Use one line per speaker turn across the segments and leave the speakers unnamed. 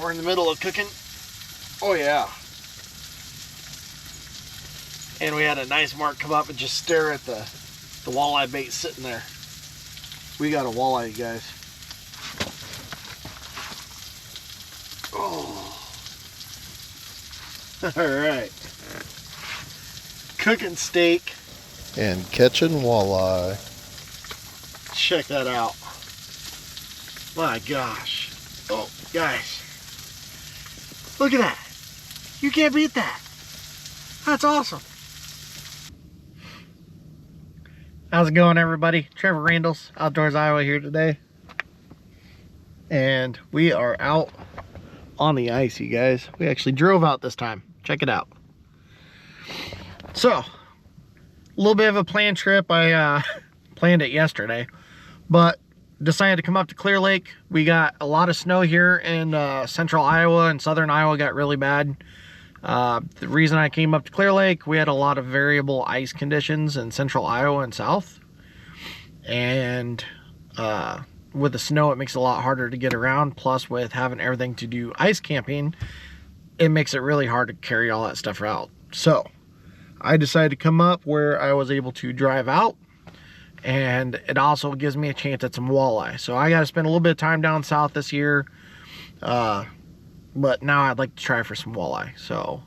We're in the middle of cooking. Oh yeah. And we had a nice mark come up and just stare at the walleye bait sitting there. We got a walleye, you guys. Oh. Alright. Cooking steak.
And catching walleye.
Check that out. My gosh. Oh, guys. Look at that. You can't beat that. That's awesome. How's it going, everybody? Trevor Randles, Outdoors Iowa here today. And we are out on the ice, you guys. We actually drove out this time. Check it out. So, a little bit of a planned trip. I planned it yesterday, but decided to come up to Clear Lake. We got a lot of snow here in central Iowa, and southern Iowa got really bad. The reason I came up to Clear Lake, we had a lot of variable ice conditions in central Iowa and south. And with the snow, it makes it a lot harder to get around. Plus, with having everything to do ice camping, it makes it really hard to carry all that stuff out. So, I decided to come up where I was able to drive out. And it also gives me a chance at some walleye. So I got to spend a little bit of time down south this year. But now I'd like to try for some walleye. So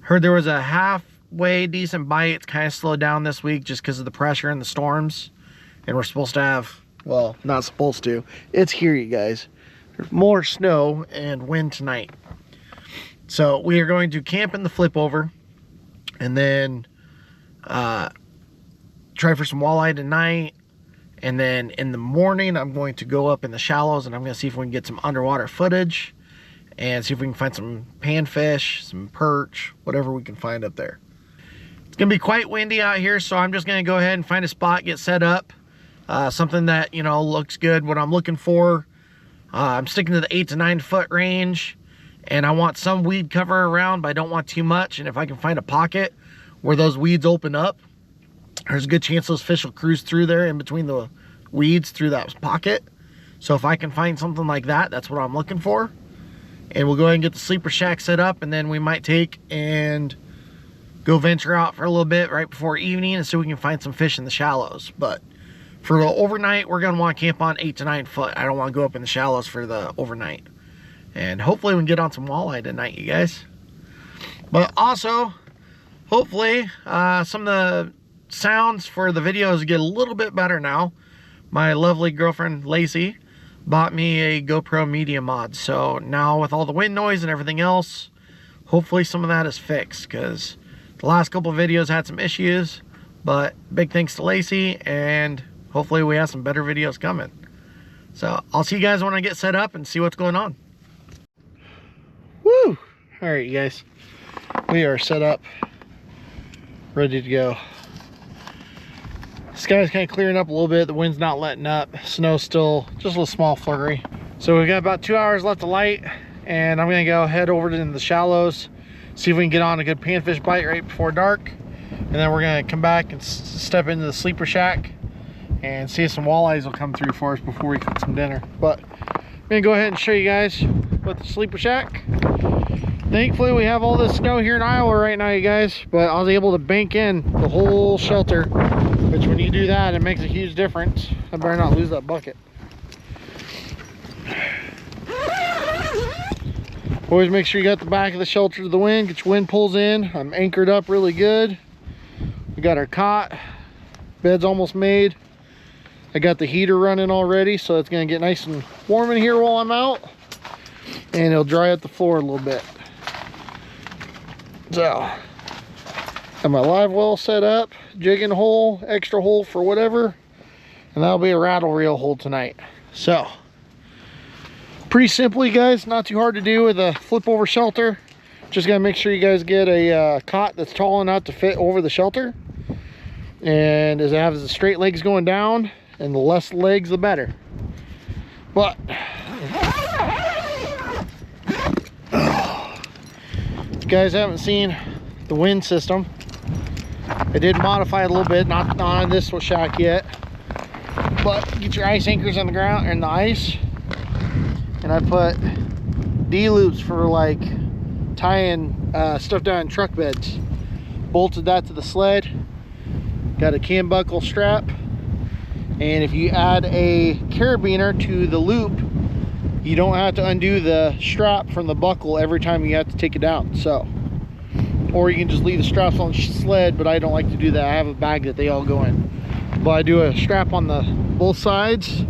heard there was a halfway decent bite. It's kind of slowed down this week just because of the pressure and the storms. And we're supposed to have, well, not supposed to. It's here, you guys. There's more snow and wind tonight. So we are going to camp in the flip over. And then try for some walleye tonight, and then in the morning I'm going to go up in the shallows and I'm going to see if we can get some underwater footage and see if we can find some panfish, some perch, whatever we can find up there. It's going to be quite windy out here, so I'm just going to go ahead and find a spot, get set up, something that, you know, looks good, what I'm looking for. I'm sticking to the 8 to 9 foot range, and I want some weed cover around, but I don't want too much. And if I can find a pocket where those weeds open up, there's a good chance those fish will cruise through there in between the weeds through that pocket. So if I can find something like that, that's what I'm looking for. And we'll go ahead and get the sleeper shack set up, and then we might take and go venture out for a little bit right before evening and see if we can find some fish in the shallows. But for the overnight, we're going to want to camp on 8 to 9 foot. I don't want to go up in the shallows for the overnight. And hopefully we can get on some walleye tonight, you guys. But also, hopefully, some of the sounds for the videos get a little bit better now. My lovely girlfriend Lacey bought me a GoPro Media Mod, so now with all the wind noise and everything else, hopefully some of that is fixed, because the last couple of videos had some issues. But big thanks to Lacey, and hopefully we have some better videos coming. So I'll see you guys when I get set up and see what's going on. Woo! All right, you guys, we are set up, ready to go. Sky's kind of clearing up a little bit. The wind's not letting up. Snow's still just a little small flurry. So we got about 2 hours left of light, and I'm gonna go head over to the shallows, see if we can get on a good panfish bite right before dark. And then we're gonna come back and step into the sleeper shack and see if some walleyes will come through for us before we cook some dinner. But I'm gonna go ahead and show you guys what the sleeper shack. Thankfully we have all this snow here in Iowa right now, you guys, but I was able to bank in the whole shelter, which when you do that, it makes a huge difference. I better not lose that bucket. Always make sure you got the back of the shelter to the wind, get your wind pulls in. I'm anchored up really good. We got our cot, bed's almost made. I got the heater running already, so it's gonna get nice and warm in here while I'm out, and it'll dry up the floor a little bit. So, got my live well set up, jigging hole, extra hole for whatever, and that'll be a rattle reel hole tonight. So, pretty simple, you guys, not too hard to do with a flip over shelter. Just gotta make sure you guys get a cot that's tall enough to fit over the shelter. And as it has the straight legs going down, and the less legs the better. But if you guys haven't seen the wind system, I did modify it a little bit, not on this shack yet, but get your ice anchors on the ground and the ice, and I put D-loops for like tying stuff down in truck beds. Bolted that to the sled. Got a cam buckle strap. And if you add a carabiner to the loop, you don't have to undo the strap from the buckle every time you have to take it down. So, or you can just leave the straps on the sled, but I don't like to do that. I have a bag that they all go in. But I do a strap on the both sides,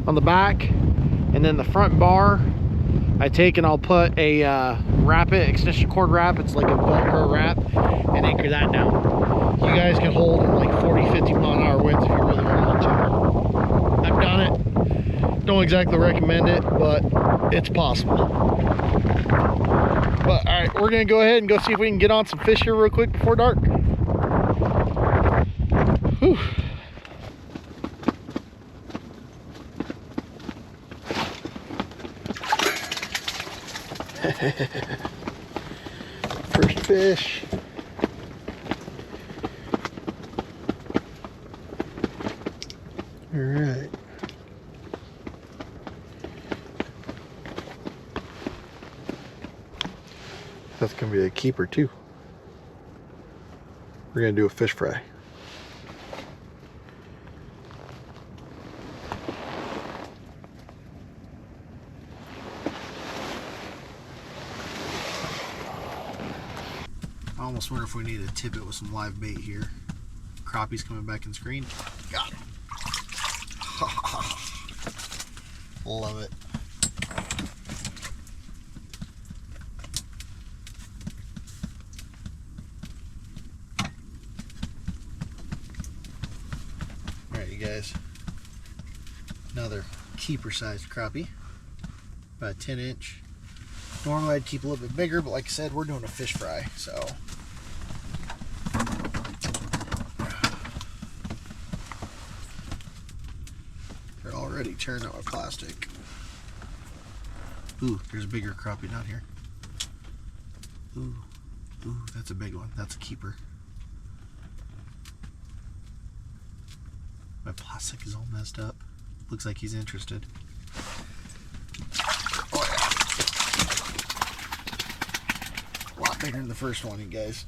on the back, and then the front bar I take and I'll put a wrap it, extension cord wrap. It's like a Velcro wrap, and anchor that down. You guys can hold in like 40-50 mile an hour winds if you really want to. I've done it. Don't exactly recommend it, but it's possible. But all right, we're gonna go ahead and go see if we can get on some fish here real quick before dark. Whew. First fish. All right. That's gonna be a keeper too. We're gonna do a fish fry. I almost wonder if we need to tip it with some live bait here. Crappie's coming back in screen. Got him. Love it. Alright, you guys. Another keeper sized crappie. About a 10-inch. Normally I'd keep a little bit bigger, but like I said, we're doing a fish fry, so. They're already tearing out my plastic. Ooh, there's a bigger crappie down here. Ooh, that's a big one. That's a keeper. My plastic is all messed up. Looks like he's interested. Oh yeah. A lot bigger than the first one, you guys.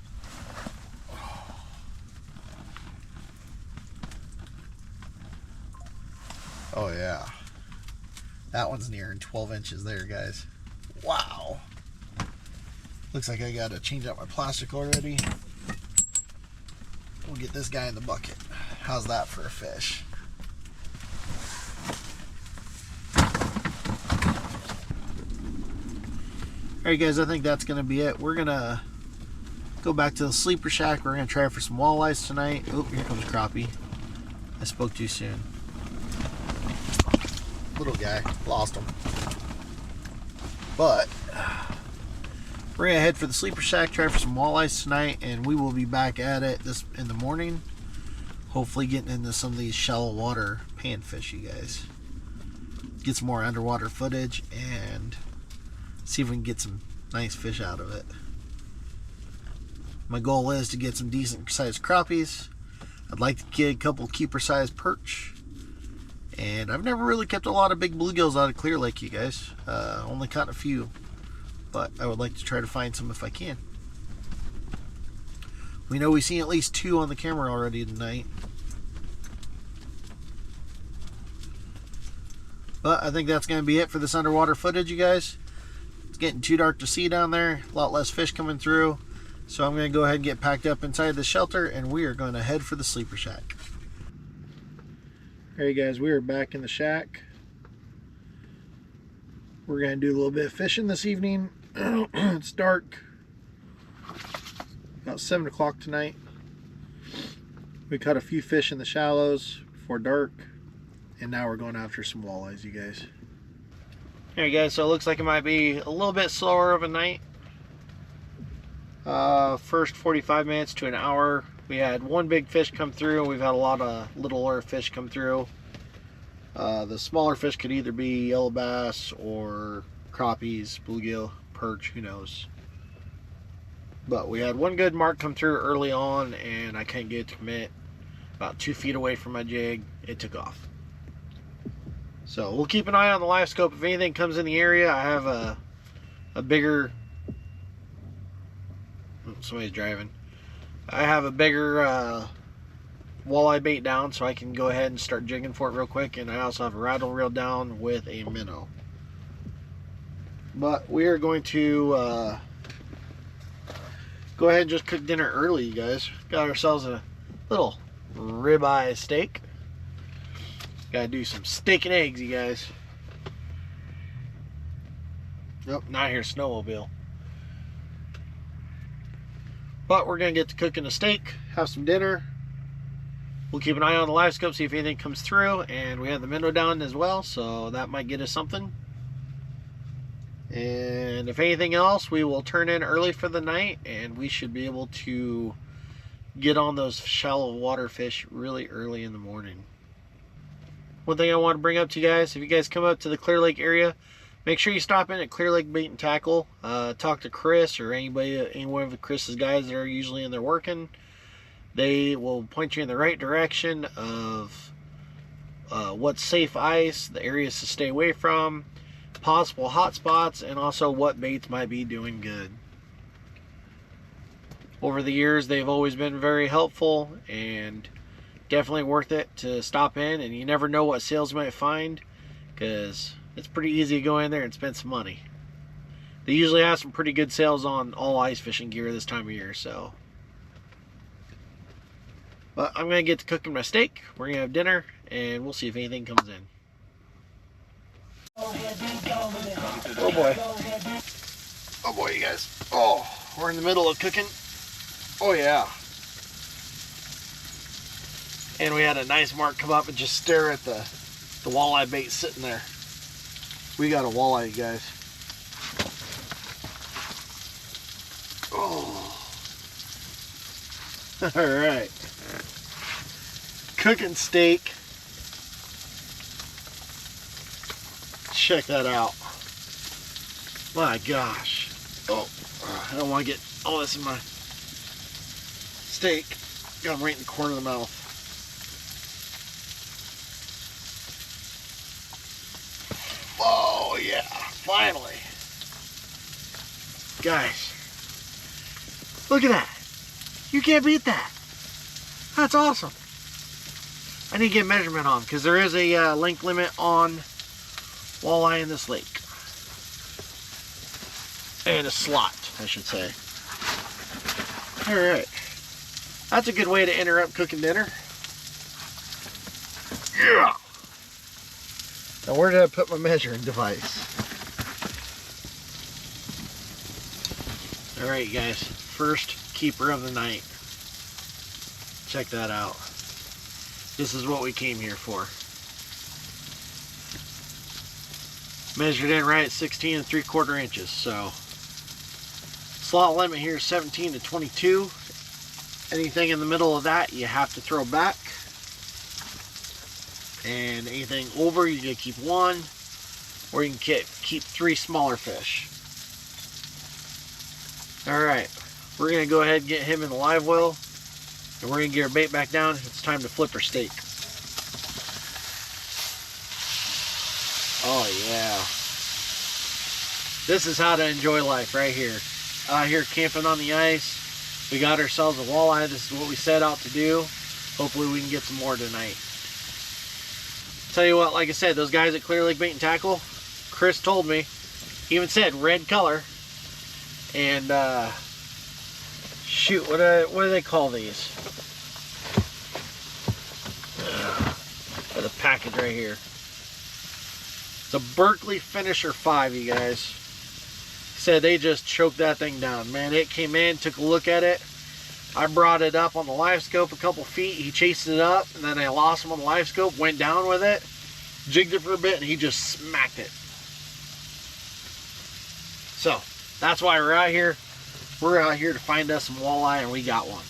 Oh yeah. That one's nearing 12 inches there, guys. Wow. Looks like I gotta change out my plastic already. We'll get this guy in the bucket. How's that for a fish? Alright guys, I think that's gonna be it. We're gonna go back to the sleeper shack. We're gonna try for some walleyes tonight. Oh, here comes crappie. I spoke too soon. Little guy, lost him. But we're gonna head for the sleeper shack, try for some walleyes tonight, and we will be back at it this in the morning. Hopefully getting into some of these shallow water panfish, you guys. Get some more underwater footage and see if we can get some nice fish out of it. My goal is to get some decent sized crappies. I'd like to get a couple keeper sized perch. And I've never really kept a lot of big bluegills out of Clear Lake, you guys. Only caught a few. But I would like to try to find some if I can. We know we've seen at least 2 on the camera already tonight. But I think that's going to be it for this underwater footage, you guys. It's getting too dark to see down there. A lot less fish coming through. So I'm going to go ahead and get packed up inside the shelter, and we are going to head for the sleeper shack. Alright guys, we are back in the shack. We're going to do a little bit of fishing this evening. It's dark. About 7 o'clock tonight. We caught a few fish in the shallows before dark. And now we're going after some walleyes, you guys. Alright guys, so it looks like it might be a little bit slower of a night. First 45 minutes to an hour. We had one big fish come through. We've had a lot of littler fish come through. The smaller fish could either be yellow bass or crappies, bluegill, perch, who knows. But we had one good mark come through early on, and I couldn't get it to commit. About 2 feet away from my jig, it took off. So we'll keep an eye on the live scope. If anything comes in the area, I have a a bigger, somebody's driving. I have a bigger walleye bait down, so I can go ahead and start jigging for it real quick. And I also have a rattle reel down with a minnow. But we are going to go ahead and just cook dinner early, you guys. Got ourselves a little ribeye steak. Gotta do some steak and eggs, you guys. Nope, not here, snowmobile. But we're gonna get to cooking a steak, have some dinner. We'll keep an eye on the live scope, see if anything comes through, and we have the minnow down as well, so that might get us something. And if anything else, we will turn in early for the night, and we should be able to get on those shallow water fish really early in the morning. One thing I want to bring up to you guys, if you guys come up to the Clear Lake area, make sure you stop in at Clear Lake Bait and Tackle. Talk to Chris or any one of Chris's guys that are usually in there working. They will point you in the right direction of what's safe ice, the areas to stay away from, possible hot spots, and also what baits might be doing good. Over the years, they've always been very helpful and definitely worth it to stop in, and you never know what sales you might find, because it's pretty easy to go in there and spend some money. They usually have some pretty good sales on all ice fishing gear this time of year, so. But I'm going to get to cooking my steak, we're going to have dinner, and we'll see if anything comes in. Oh boy. Oh boy, you guys. Oh, we're in the middle of cooking. Oh yeah. And we had a nice mark come up and just stare at the walleye bait sitting there. We got a walleye, you guys. Oh. Alright. Cooking steak. Check that out. My gosh. Oh, I don't want to get all this in my steak. Got them right in the corner of the mouth. Oh yeah, finally. Guys, look at that. You can't beat that. That's awesome. I need to get a measurement on, because there is a length limit on walleye in this lake. And a slot, I should say. Alright. That's a good way to interrupt cooking dinner. Yeah! Now where did I put my measuring device? Alright guys, first keeper of the night. Check that out. This is what we came here for. Measured in right at 16 3/4 inches, so slot limit here is 17 to 22. Anything in the middle of that you have to throw back, and anything over you can keep one, or you can keep 3 smaller fish. Alright, we're going to go ahead and get him in the live well, and we're going to get our bait back down. It's time to flip our steak. Oh yeah. This is how to enjoy life right here. Out here camping on the ice. We got ourselves a walleye. This is what we set out to do. Hopefully we can get some more tonight. Tell you what, like I said, those guys at Clear Lake Bait and Tackle, Chris told me, he even said red color. And shoot, what do they call these? The package right here. It's a Berkeley Finisher 5, you guys. Said they just choked that thing down. Man, it came in, took a look at it. I brought it up on the live scope a couple feet. He chased it up, and then I lost him on the live scope, went down with it, jigged it for a bit, and he just smacked it. So, that's why we're out here. We're out here to find us some walleye, and we got one.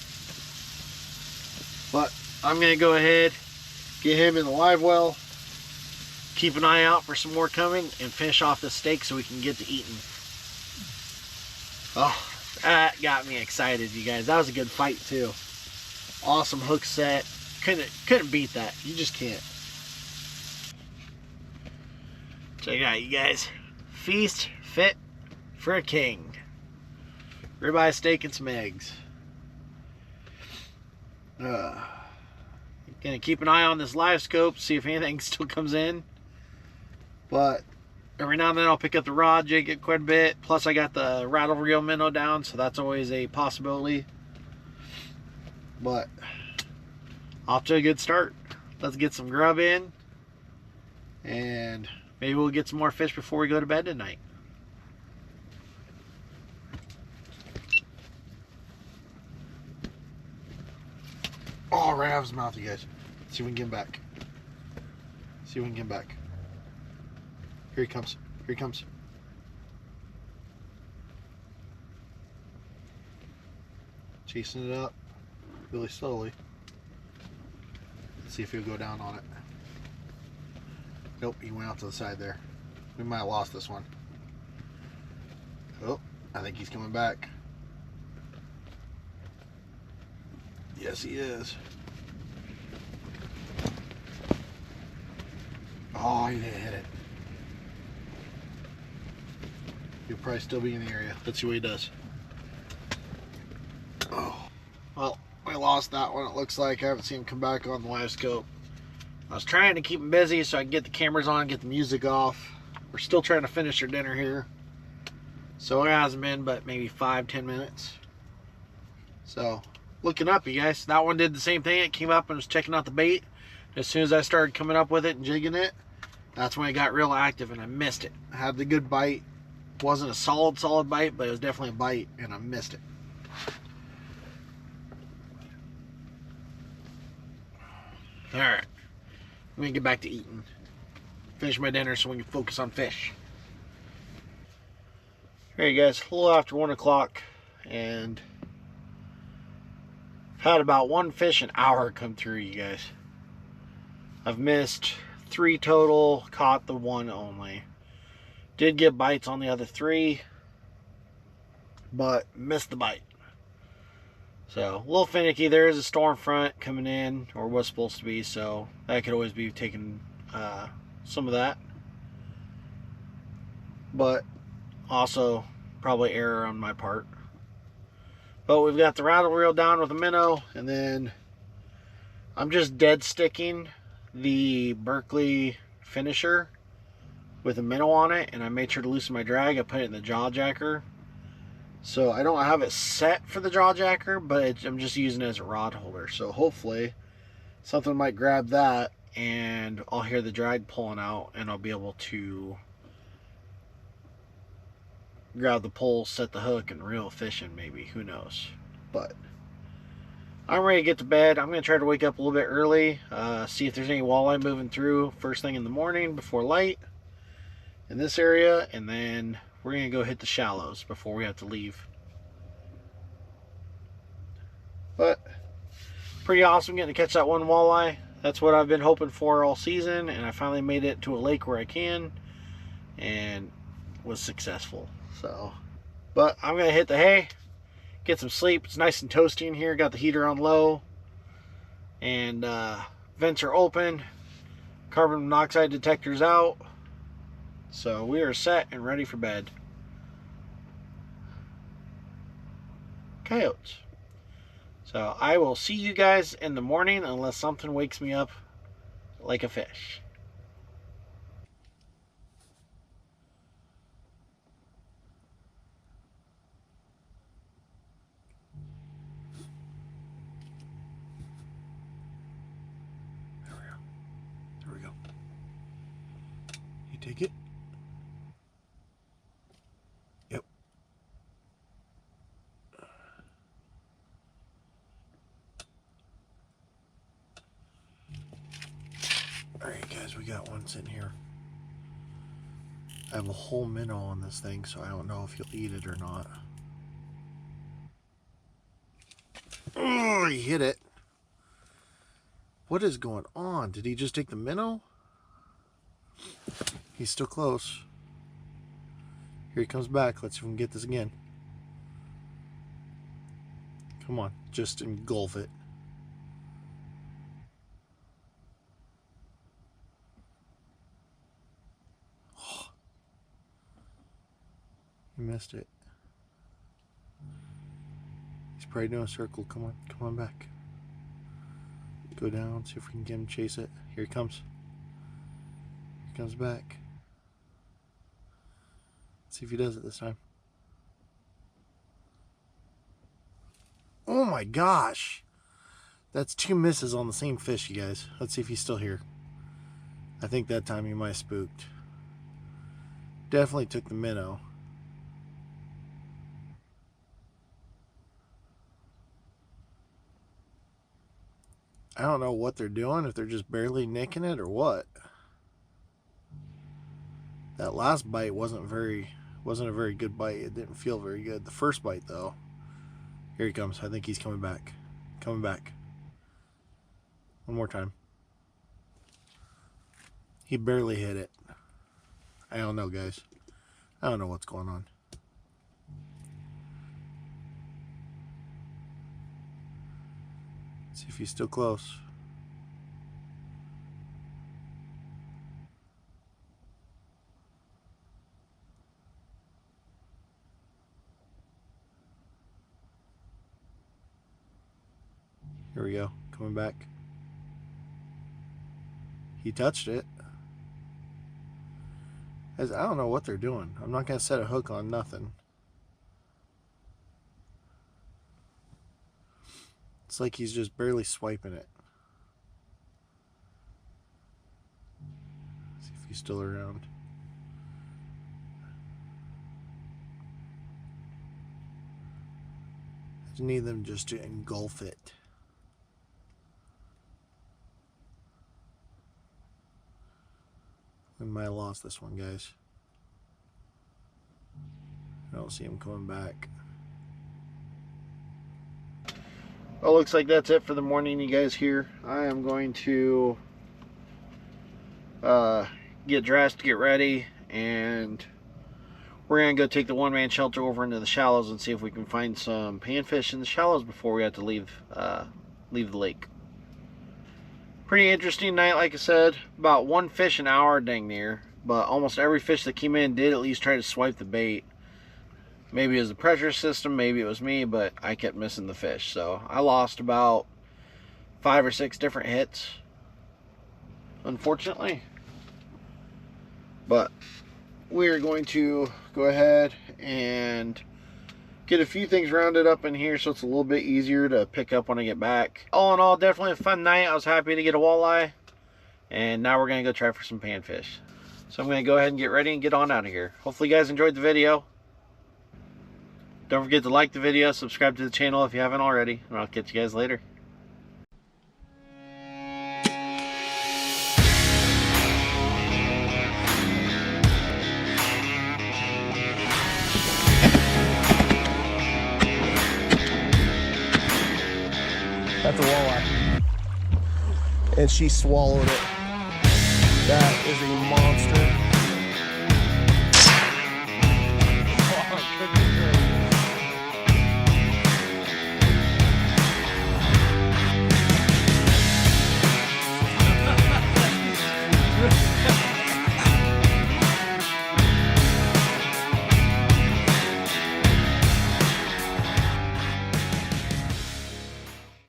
But I'm going to go ahead, get him in the live well, keep an eye out for some more coming, and finish off the steak so we can get to eating. Oh, that got me excited, you guys. That was a good fight too. Awesome hook set. Couldn't beat that. You just can't. Check it out, you guys. Feast, fit, for a king. Ribeye steak and some eggs. Gonna keep an eye on this live scope, see if anything still comes in. But every now and then I'll pick up the rod, jig it quite a bit. Plus I got the rattle reel minnow down, so that's always a possibility. But off to a good start. Let's get some grub in, and maybe we'll get some more fish before we go to bed tonight. Oh, right out of his mouth, you guys. See if we can get him back. See if we can get him back. Here he comes. Here he comes. Chasing it up really slowly. Let's see if he'll go down on it. Nope, he went out to the side there. We might have lost this one. Oh, I think he's coming back. Yes, he is. Oh, he didn't hit it. He'll probably still be in the area. Let's see what he does. Oh, well, we lost that one. It looks like I haven't seen him come back on the live scope. I was trying to keep him busy so I can get the cameras on, get the music off. We're still trying to finish our dinner here. So it hasn't been but maybe 5-10 minutes. So, looking up, you guys. That one did the same thing. It came up and was checking out the bait. As soon as I started coming up with it and jigging it, that's when it got real active and I missed it. I had the good bite. Wasn't a solid bite, but it was definitely a bite and I missed it. Alright. I'm going to get back to eating. Finish my dinner so we can focus on fish. Alright guys, a little after 1 o'clock, and I've had about one fish an hour come through, you guys. I've missed 3 total, caught the 1 only. Did get bites on the other 3, but missed the bite. So, a little finicky. There is a storm front coming in, or was supposed to be, so that could always be taking some of that. But also, probably error on my part. But we've got the rattle reel down with a minnow, and then I'm just dead sticking the Berkley finisher with a minnow on it, and I made sure to loosen my drag. I put it in the jaw jacker. So I don't have it set for the jaw jacker, but I'm just using it as a rod holder. So hopefully something might grab that and I'll hear the drag pulling out and I'll be able to grab the pole, set the hook, and reel fishing maybe. Who knows? But I'm ready to get to bed. I'm going to try to wake up a little bit early, see if there's any walleye moving through first thing in the morning before light in this area, and then we're going to go hit the shallows before we have to leave. But pretty awesome getting to catch that one walleye. That's what I've been hoping for all season, and I finally made it to a lake where I can and was successful. So, but I'm going to hit the hay, get some sleep. It's nice and toasty in here. Got the heater on low, and vents are open. Carbon monoxide detector's out. So we are set and ready for bed. Coyotes. So I will see you guys in the morning unless something wakes me up like a fish. There we go. You take it. Yep. Alright guys, we got one sitting here. I have a whole minnow on this thing, so I don't know if you'll eat it or not. Oh, he hit it. What is going on? Did he just take the minnow? He's still close. Here he comes back. Let's see if we can get this again. Come on, just engulf it.
You missed it. He's probably doing a circle. Come on back. Go down, see if we can get him to chase it. Here he comes. Here he comes back. Let's see if he does it this time. Oh my gosh! That's 2 misses on the same fish, you guys. Let's see if he's still here. I think that time he might have spooked. Definitely took the minnow. I don't know what they're doing, if they're just barely nicking it or what. That last bite wasn't a very good bite. It didn't feel very good. The first bite though. Here he comes. I think he's coming back. Coming back. One more time. He barely hit it. I don't know, guys. I don't know what's going on. See if he's still close. Here we go. Coming back. He touched it. I don't know what they're doing. I'm not going to set a hook on nothing. It's like he's just barely swiping it. See if he's still around. I just need them just to engulf it. We might have lost this one, guys. I don't see him coming back. Well, looks like that's it for the morning, you guys here. I am going to get dressed, get ready, and we're going to go take the one-man shelter over into the shallows and see if we can find some panfish in the shallows before we have to leave the lake. Pretty interesting night, like I said. About 1 fish an hour, dang near. But almost every fish that came in did at least try to swipe the bait. Maybe it was the pressure system, maybe it was me, but I kept missing the fish. So I lost about 5 or 6 different hits, unfortunately. But we're going to go ahead and get a few things rounded up in here so it's a little bit easier to pick up when I get back. All in all, definitely a fun night. I was happy to get a walleye, and now we're going to go try for some panfish. So I'm going to go ahead and get ready and get on out of here. Hopefully you guys enjoyed the video. Don't forget to like the video, subscribe to the channel if you haven't already, and I'll catch you guys later.
That's a walleye. And she swallowed it. That is a monster.